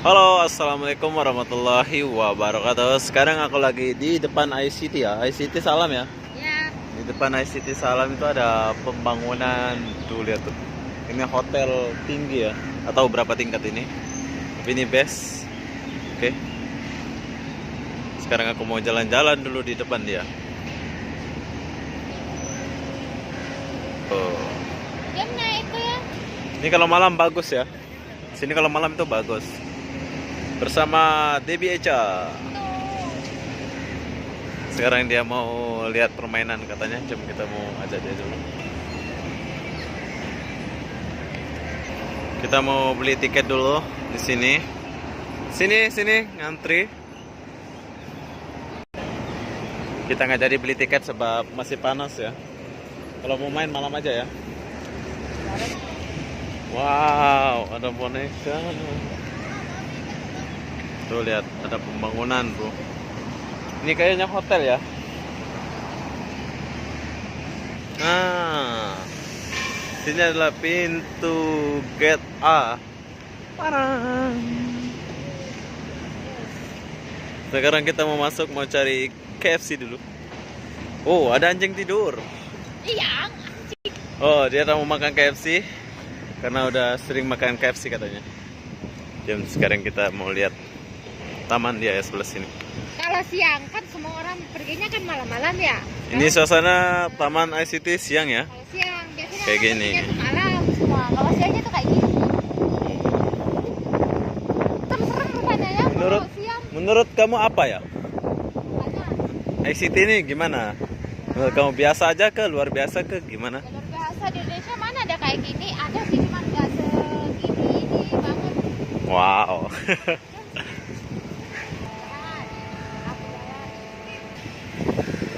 Halo, assalamualaikum warahmatullahi wabarakatuh. Sekarang aku lagi di depan ICT ya. ICT Salam ya. Ya, Di depan ICT Salam itu ada pembangunan. Tuh lihat tuh. Ini hotel tinggi ya. Atau berapa tingkat ini? Tapi ini best. Oke. Sekarang aku mau jalan-jalan dulu di depan dia. Oh. jamnya itu ya. Ini kalau malam bagus ya. Sini kalau malam itu bagus. Bersama Debbie Echa. Tuh. Sekarang dia mau lihat permainan katanya. Coba kita mau ajak dia dulu. Kita mau beli tiket dulu di sini. Sini, ngantri. Kita nggak jadi beli tiket sebab masih panas ya. Kalau mau main malam aja ya. Wow, ada boneka. Tuh lihat, ada pembangunan bro. Ini kayaknya hotel ya. Nah, sini adalah pintu gate A. Parang. Sekarang kita mau masuk, mau cari KFC dulu. Oh, ada anjing tidur. Iya. Oh, dia mau makan KFC karena udah sering makan KFC katanya. Jam sekarang kita mau lihat taman dia ya sebelah sini. Kalau siang kan semua orang perginya kan malam-malam ya. Ini suasana Taman ICT siang ya. Kalau siang biasanya Kayak orang gini. perginya tuh malam semua. Kalau siangnya tuh kayak gini. Serem rupanya ya. Menurut Kalau siang menurut kamu apa ya? rupanya ICT ini gimana? Menurut kamu biasa aja ke luar biasa ke gimana? jalur biasa di Indonesia mana ada kayak gini? Ada sih cuma nggak segini ini banget. Wow.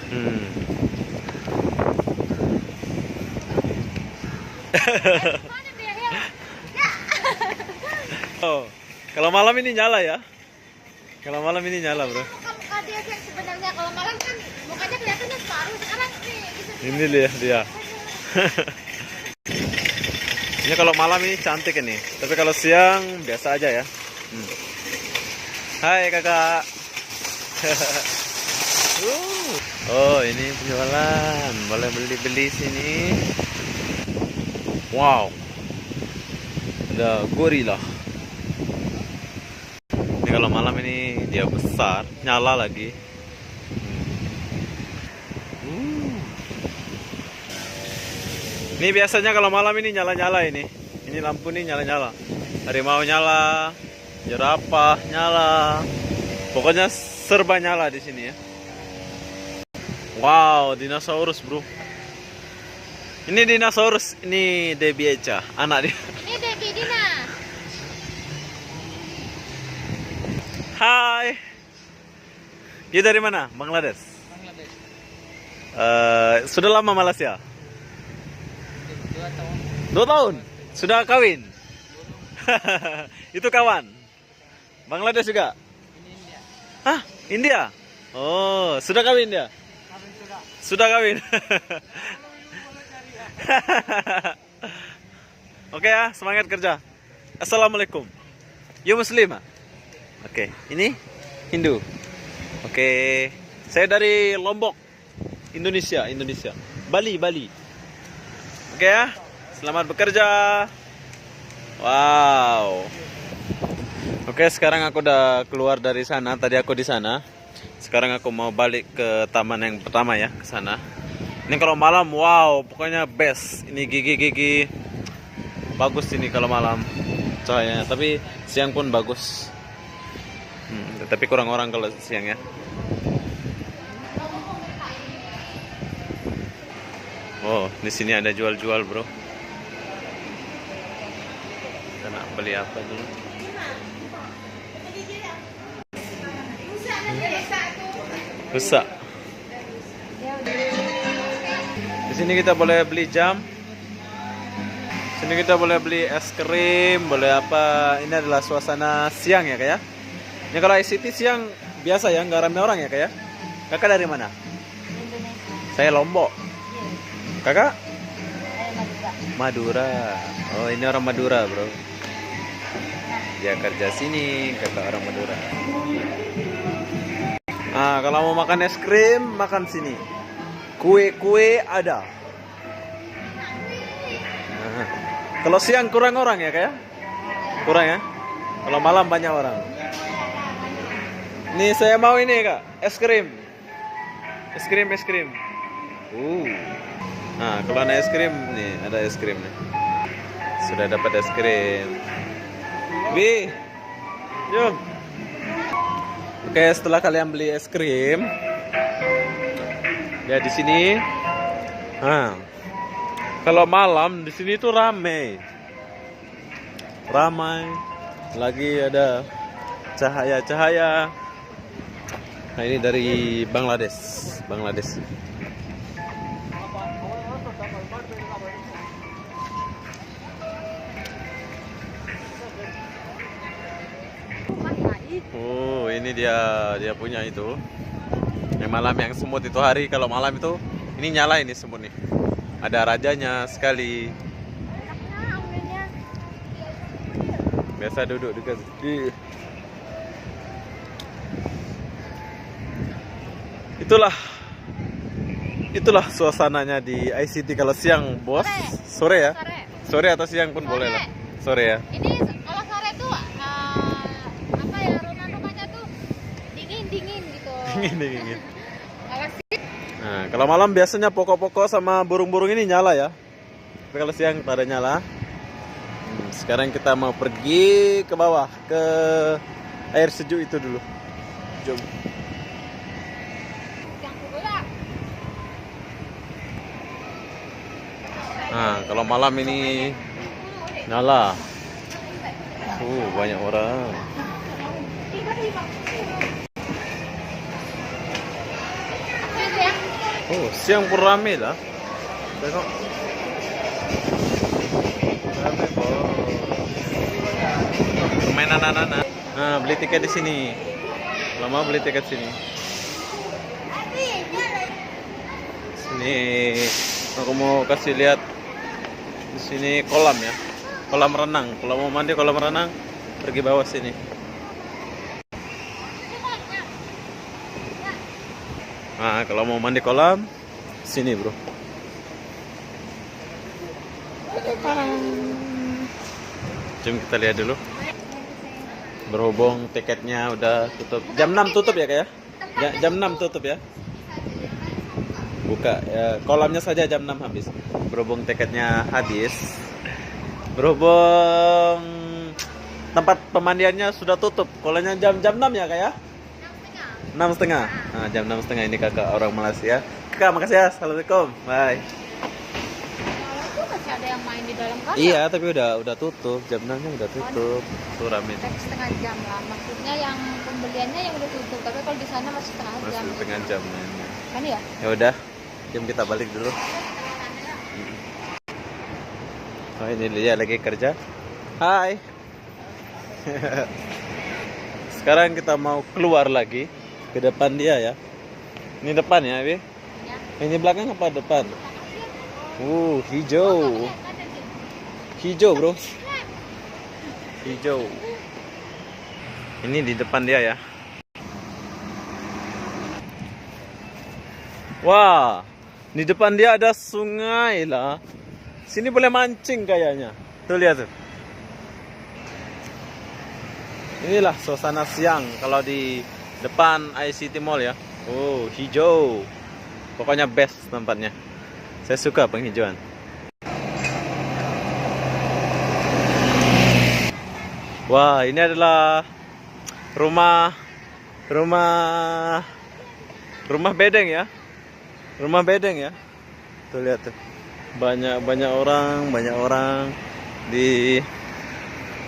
Hmm. Mana dia ya? Oh, kalau malam ini nyala ya? Kalau malam ini nyala bro. Muka dia sih sebenarnya kalau malam kan mukanya kelihatannya separuh. Sekarang nih bisa Ini dia. Ini kalau malam ini cantik ini. Tapi kalau siang biasa aja ya. Hmm. Hai kakak. Oh ini penjualan. Boleh beli sini. Wow. Ada gorila. Ini kalau malam ini dia besar, nyala lagi. Ini biasanya kalau malam ini nyala-nyala ini. Ini lampu nih nyala-nyala. Harimau nyala, jerapah nyala. Pokoknya serba nyala di sini ya. Wow, dinosaurus, bro. Ini dinosaurus, ini Debbie Echa, anak dia. ini Debbie Dina. Hai. Dia dari mana? Bangladesh. Bangladesh. Sudah lama Malaysia? 2 tahun. 2 tahun? Sudah kawin? Itu kawan? Bangladesh juga? Ini India. Hah? India? Oh, sudah kawin dia? Kawin sudah. Sudah kawin? Oke ya, semangat kerja. Assalamualaikum. You Muslim? Oke, ini Hindu. Oke, saya dari Lombok, Indonesia. Bali. Oke ya, selamat bekerja. Wow. Oke, sekarang aku udah keluar dari sana. Tadi aku di sana. Sekarang aku mau balik ke taman yang pertama ya, ke sana. Ini kalau malam, wow, pokoknya best. Ini gigi bagus ini kalau malam cahayanya. Tapi siang pun bagus. Tapi kurang orang kalau siang ya. Oh, di sini ada jual-jual, bro. Kita nak beli apa dulu? Rusak. Di sini kita boleh beli jam. Di sini kita boleh beli es krim, boleh apa? Ini adalah suasana siang ya, kayak. Ini kalau ICT siang biasa ya, nggak ramai orang ya, kayak. Kakak dari mana? Indonesia. Saya Lombok. Kakak? Madura. Madura. Oh, ini orang Madura, bro. Dia kerja sini, kata orang Madura. Nah, kalau mau makan es krim, makan sini. Kue-kue ada. Nah, kalau siang kurang orang ya, kayak? Kurang ya? Kalau malam banyak orang. Nih saya mau ini kak, es krim. Es krim, es krim. Nah, kalau ada es krim, nih ada es krim nih. Sudah dapat es krim. Bi, yuk. Oke, setelah kalian beli es krim, ya di sini. Nah, kalau malam di sini tuh ramai, lagi ada cahaya-cahaya. Nah, ini dari Bangladesh. Oh, ini dia punya itu. Yang malam yang semut itu hari, kalau malam itu ini nyala ini semut nih. Ada rajanya sekali. Biasa duduk dekat. Itulah suasananya di ICT kalau siang, bos. Sore ya? Sore atau siang pun boleh lah. Sore ya. Ini kalau sore tuh apa ya, rumah-rumahnya tuh dingin gitu. Dingin. Asik. Nah, kalau malam biasanya pokok-pokok sama burung-burung ini nyala ya. Tapi kalau siang tak ada nyala. Sekarang kita mau pergi ke bawah, ke air sejuk itu dulu. Jom. Nah, kalau malam ini nyala. Banyak orang. Siang pun rame lah. Tengok. Rame kok. Permainan anak-anak. Nah, beli tiket di sini. Lama beli tiket sini. Sini aku mau kasih lihat. Di sini kolam ya. Kolam renang. Kalau mau mandi kolam renang, pergi bawah sini. Nah, kalau mau mandi kolam, sini bro. Jom kita lihat dulu. Berhubung tiketnya udah tutup. Jam 6 tutup ya kayak? Jam 6 tutup ya? Buka ya, kolamnya saja jam 6 habis. Berhubung tiketnya habis. Berhubung tempat pemandiannya sudah tutup. Kolamnya jam 6 ya kayak? 6:30. Nah, jam 6:30 ini kakak orang Malaysia. Kakak, makasih ya. Assalamualaikum. Bye. Itu masih ada yang main di dalam kan? Iya, tapi udah tutup. Jam 6-nya udah tutup. Tuh rame. Setengah jam lah. Maksudnya yang pembeliannya yang udah tutup. Tapi kalau di sana masih setengah jam. Masih setengah jam mainnya. Kan ya? Ya udah, jom kita balik dulu. Oh, ini dia lagi kerja. Hai. Sekarang kita mau keluar lagi ke depan dia ya. Ini depan ya, Bi? Ya. Ini belakang apa depan? Hijau. Hijau, bro. Hijau. Ini di depan dia ya. Wah, di depan dia ada sungai lah. Sini boleh mancing kayaknya. Tuh lihat tuh. Inilah suasana siang kalau di depan ICT Mall ya. Hijau. Pokoknya best tempatnya. Saya suka penghijauan. Wah, ini adalah rumah bedeng ya. Rumah bedeng ya. Tuh lihat tuh. Banyak orang di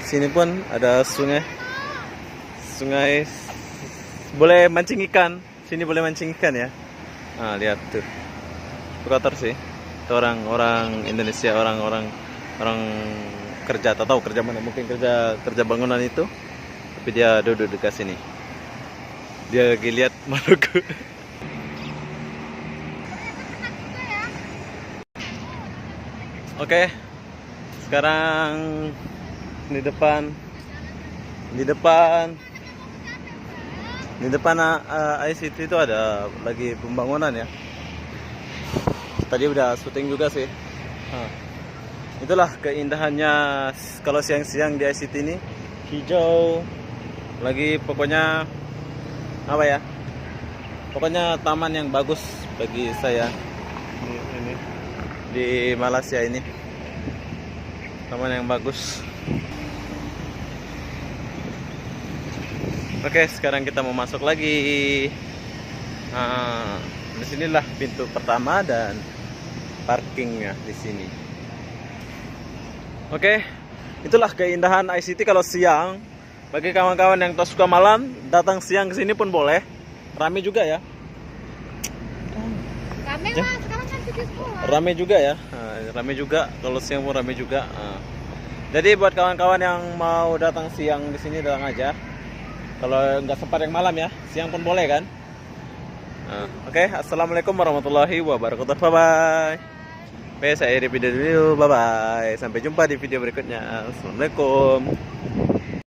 sini pun ada sungai. Boleh mancing ikan. Sini boleh mancing ikan ya. Nah, lihat tuh. Kotor sih. Itu orang Indonesia, orang kerja, tak tahu kerja mana, mungkin kerja bangunan itu. Tapi dia duduk dekat sini. Dia lagi lihat Maluku. Oke. Sekarang di depan Di depan ICT itu ada lagi pembangunan ya. Tadi udah syuting juga sih. Itulah keindahannya kalau siang-siang di ICT ini, hijau lagi, pokoknya apa ya, pokoknya taman yang bagus bagi saya ini di Malaysia ini, taman yang bagus. Oke, sekarang kita mau masuk lagi. Nah, disinilah pintu pertama dan parkingnya di sini. Oke, itulah keindahan ICT kalau siang. Bagi kawan-kawan yang tak suka malam, datang siang ke sini pun boleh. Rame juga ya. Rame lah, sekarang kan cuti sekolah. Rame juga ya. Rame juga kalau siang pun rame juga. Jadi buat kawan-kawan yang mau datang siang di sini, datang aja. Kalau nggak sempat yang malam ya, siang pun boleh kan. Oke, assalamualaikum warahmatullahi wabarakatuh. Bye bye. Oke, saya di video dulu. Bye bye. Sampai jumpa di video berikutnya. Assalamualaikum.